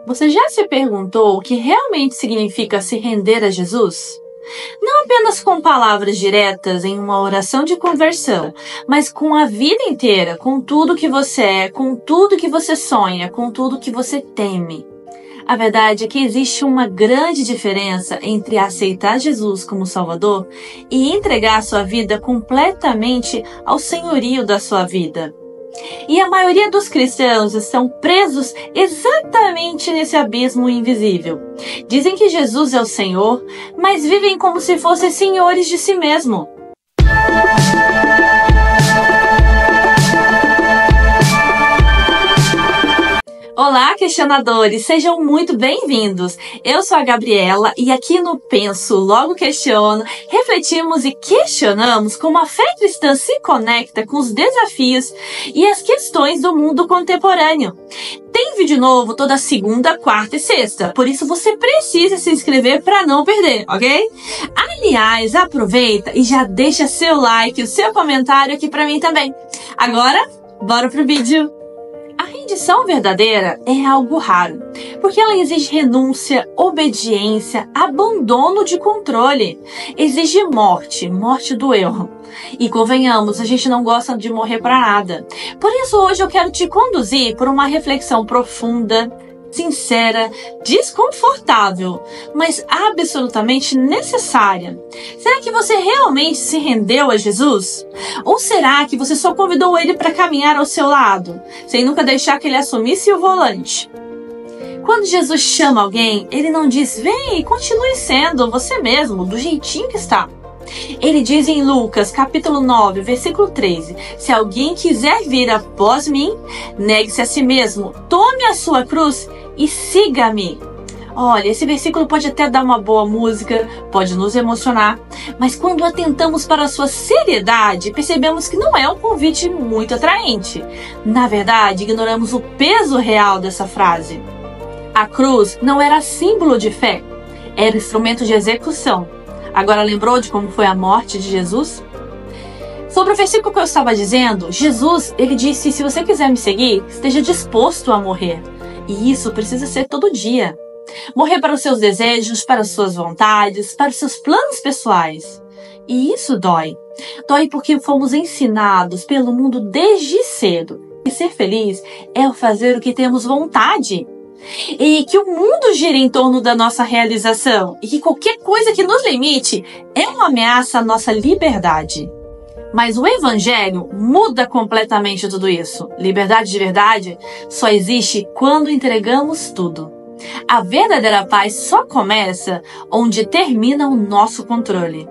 Você já se perguntou o que realmente significa se render a Jesus? Não apenas com palavras diretas em uma oração de conversão, mas com a vida inteira, com tudo que você é, com tudo que você sonha, com tudo que você teme. A verdade é que existe uma grande diferença entre aceitar Jesus como Salvador e entregar sua vida completamente ao senhorio da sua vida. E a maioria dos cristãos estão presos exatamente nesse abismo invisível. Dizem que Jesus é o Senhor, mas vivem como se fossem senhores de si mesmo. Olá, questionadores! Sejam muito bem-vindos! Eu sou a Gabriela e aqui no Penso, Logo Questiono, refletimos e questionamos como a fé cristã se conecta com os desafios e as questões do mundo contemporâneo. Tem vídeo novo toda segunda, quarta e sexta, por isso você precisa se inscrever para não perder, ok? Aliás, aproveita e já deixa seu like e o seu comentário aqui para mim também. Agora, bora pro vídeo! A rendição verdadeira é algo raro, porque ela exige renúncia, obediência, abandono de controle. Exige morte do erro. E convenhamos, a gente não gosta de morrer para nada. Por isso hoje eu quero te conduzir por uma reflexão profunda, sincera, desconfortável, mas absolutamente necessária. Será que você realmente se rendeu a Jesus? Ou será que você só convidou ele para caminhar ao seu lado, sem nunca deixar que ele assumisse o volante? Quando Jesus chama alguém, ele não diz, vem, continue sendo você mesmo, do jeitinho que está. Ele diz em Lucas, capítulo 9, versículo 13, se alguém quiser vir após mim, negue-se a si mesmo, tome a sua cruz e siga-me. Olha, esse versículo pode até dar uma boa música, pode nos emocionar, mas quando atentamos para a sua seriedade, percebemos que não é um convite muito atraente. Na verdade, ignoramos o peso real dessa frase. A cruz não era símbolo de fé, era instrumento de execução. Agora lembrou de como foi a morte de Jesus? Sobre o versículo que eu estava dizendo, Jesus, ele disse, se você quiser me seguir, esteja disposto a morrer. E isso precisa ser todo dia. Morrer para os seus desejos, para as suas vontades, para os seus planos pessoais. E isso dói. Dói porque fomos ensinados pelo mundo desde cedo. E ser feliz é fazer o que temos vontade. E que o mundo gira em torno da nossa realização. E que qualquer coisa que nos limite é uma ameaça à nossa liberdade. Mas o Evangelho muda completamente tudo isso. Liberdade de verdade só existe quando entregamos tudo. A verdadeira paz só começa onde termina o nosso controle.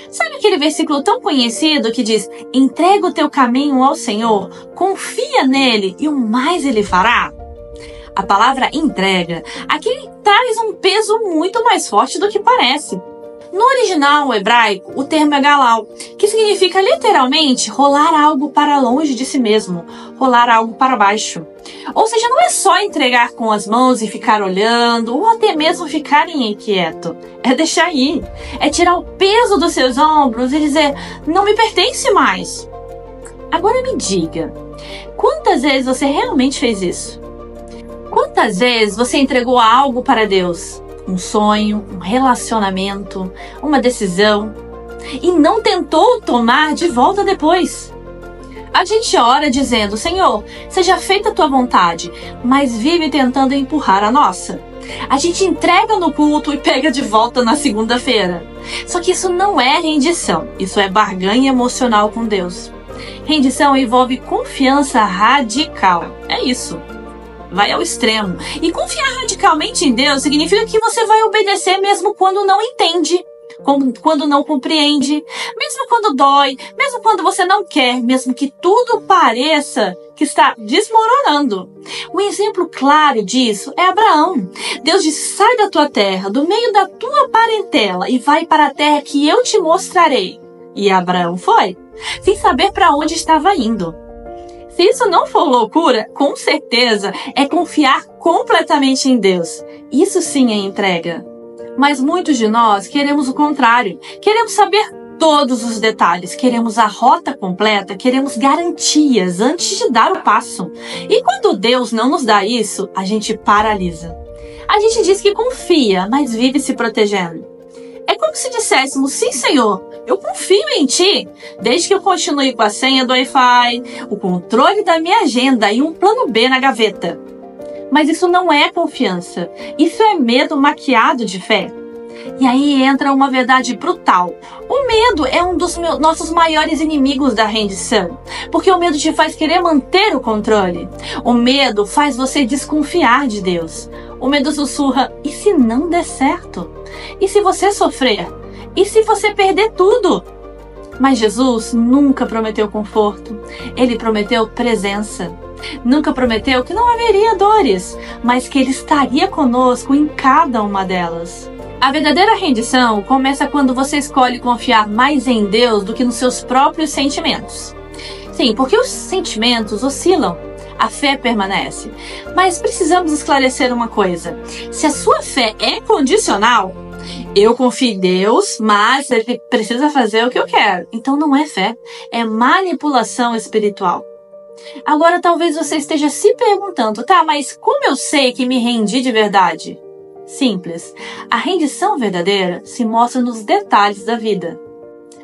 Sabe aquele versículo tão conhecido que diz, entrega o teu caminho ao Senhor, confia nele e o mais ele fará? A palavra entrega aqui traz um peso muito mais forte do que parece. No original hebraico, o termo é galal, que significa literalmente rolar algo para longe de si mesmo, rolar algo para baixo. Ou seja, não é só entregar com as mãos e ficar olhando, ou até mesmo ficar inquieto. É deixar ir, é tirar o peso dos seus ombros e dizer, não me pertence mais. Agora me diga, quantas vezes você realmente fez isso? Quantas vezes você entregou algo para Deus? Um sonho, um relacionamento, uma decisão, e não tentou tomar de volta depois. A gente ora dizendo, Senhor, seja feita a tua vontade, mas vive tentando empurrar a nossa. A gente entrega no culto e pega de volta na segunda-feira. Só que isso não é rendição, isso é barganha emocional com Deus. Rendição envolve confiança radical, é isso. Vai ao extremo. E confiar radicalmente em Deus significa que você vai obedecer mesmo quando não entende, quando não compreende, mesmo quando dói, mesmo quando você não quer, mesmo que tudo pareça que está desmoronando. Um exemplo claro disso é Abraão. Deus disse, sai da tua terra, do meio da tua parentela e vai para a terra que eu te mostrarei. E Abraão foi, sem saber para onde estava indo. Se isso não for loucura, com certeza é confiar completamente em Deus. Isso sim é entrega. Mas muitos de nós queremos o contrário. Queremos saber todos os detalhes, queremos a rota completa, queremos garantias antes de dar o passo. E quando Deus não nos dá isso, a gente paralisa. A gente diz que confia, mas vive se protegendo. É como se disséssemos, sim, Senhor, eu confio em Ti, desde que eu continue com a senha do Wi-Fi, o controle da minha agenda e um plano B na gaveta. Mas isso não é confiança, isso é medo maquiado de fé. E aí entra uma verdade brutal. O medo é um dos nossos maiores inimigos da rendição, porque o medo te faz querer manter o controle. O medo faz você desconfiar de Deus. O medo sussurra, e se não der certo? E se você sofrer? E se você perder tudo? Mas Jesus nunca prometeu conforto. Ele prometeu presença. Nunca prometeu que não haveria dores, mas que Ele estaria conosco em cada uma delas. A verdadeira rendição começa quando você escolhe confiar mais em Deus do que nos seus próprios sentimentos. Sim, porque os sentimentos oscilam, a fé permanece. Mas precisamos esclarecer uma coisa. Se a sua fé é condicional, eu confio em Deus, mas Ele precisa fazer o que eu quero. Então não é fé, é manipulação espiritual. Agora talvez você esteja se perguntando, tá, mas como eu sei que me rendi de verdade? Simples. A rendição verdadeira se mostra nos detalhes da vida.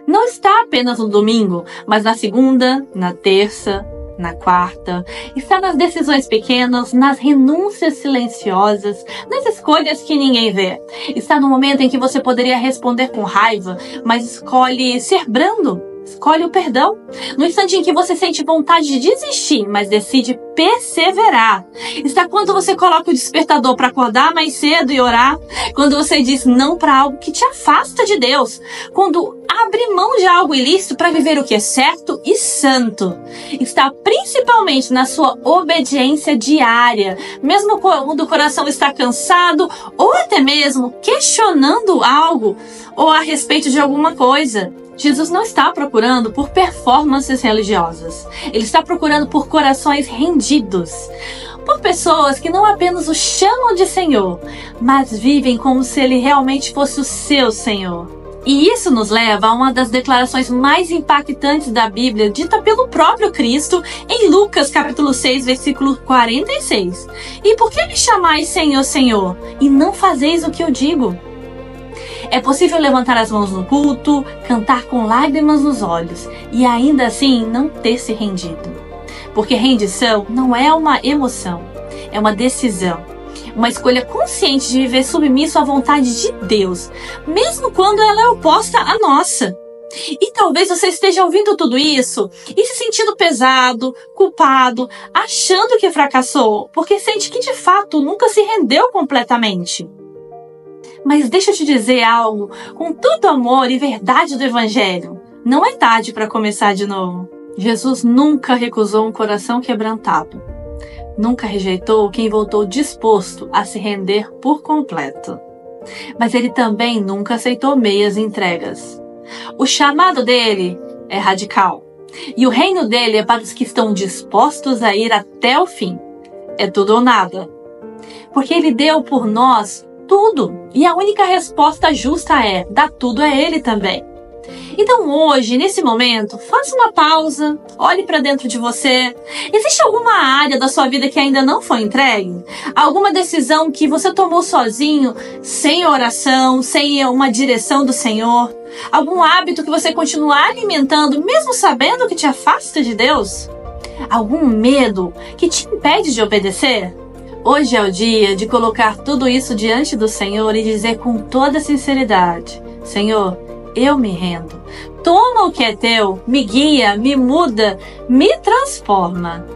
Não está apenas no domingo, mas na segunda, na terça, na quarta. Está nas decisões pequenas, nas renúncias silenciosas, nas escolhas que ninguém vê. Está no momento em que você poderia responder com raiva, mas escolhe ser brando. Escolhe o perdão. No instante em que você sente vontade de desistir, mas decide perseverar. Está quando você coloca o despertador para acordar mais cedo e orar. Quando você diz não para algo que te afasta de Deus. Quando abre mão de algo ilícito para viver o que é certo e santo. Está principalmente na sua obediência diária. Mesmo quando o coração está cansado ou até mesmo questionando algo ou a respeito de alguma coisa. Jesus não está procurando por performances religiosas. Ele está procurando por corações rendidos. Por pessoas que não apenas o chamam de Senhor, mas vivem como se Ele realmente fosse o seu Senhor. E isso nos leva a uma das declarações mais impactantes da Bíblia, dita pelo próprio Cristo, em Lucas capítulo 6, versículo 46. E por que me chamais Senhor, Senhor, e não fazeis o que eu digo? É possível levantar as mãos no culto, cantar com lágrimas nos olhos e ainda assim não ter se rendido. Porque rendição não é uma emoção, é uma decisão. Uma escolha consciente de viver submisso à vontade de Deus, mesmo quando ela é oposta à nossa. E talvez você esteja ouvindo tudo isso e se sentindo pesado, culpado, achando que fracassou, porque sente que de fato nunca se rendeu completamente. Mas deixa eu te dizer algo com todo amor e verdade do Evangelho. Não é tarde para começar de novo. Jesus nunca recusou um coração quebrantado. Nunca rejeitou quem voltou disposto a se render por completo. Mas Ele também nunca aceitou meias entregas. O chamado dele é radical. E o reino dele é para os que estão dispostos a ir até o fim. É tudo ou nada. Porque Ele deu por nós tudo. E a única resposta justa é, dar tudo a Ele também. Então hoje, nesse momento, faça uma pausa, olhe para dentro de você. Existe alguma área da sua vida que ainda não foi entregue? Alguma decisão que você tomou sozinho, sem oração, sem uma direção do Senhor? Algum hábito que você continua alimentando, mesmo sabendo que te afasta de Deus? Algum medo que te impede de obedecer? Hoje é o dia de colocar tudo isso diante do Senhor e dizer com toda sinceridade: Senhor, eu me rendo. Toma o que é teu, me guia, me muda, me transforma.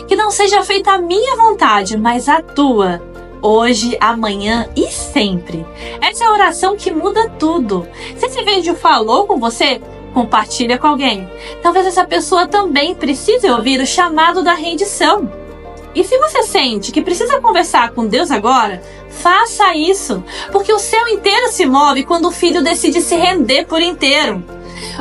Que não seja feita a minha vontade, mas a tua. Hoje, amanhã e sempre. Essa é a oração que muda tudo. Se esse vídeo falou com você, compartilha com alguém. Talvez essa pessoa também precise ouvir o chamado da rendição. E se você sente que precisa conversar com Deus agora, faça isso, porque o céu inteiro se move quando o filho decide se render por inteiro.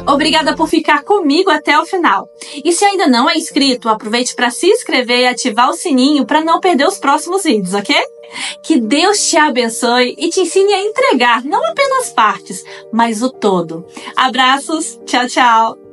Obrigada por ficar comigo até o final. E se ainda não é inscrito, aproveite para se inscrever e ativar o sininho para não perder os próximos vídeos, ok? Que Deus te abençoe e te ensine a entregar não apenas partes, mas o todo. Abraços, tchau, tchau!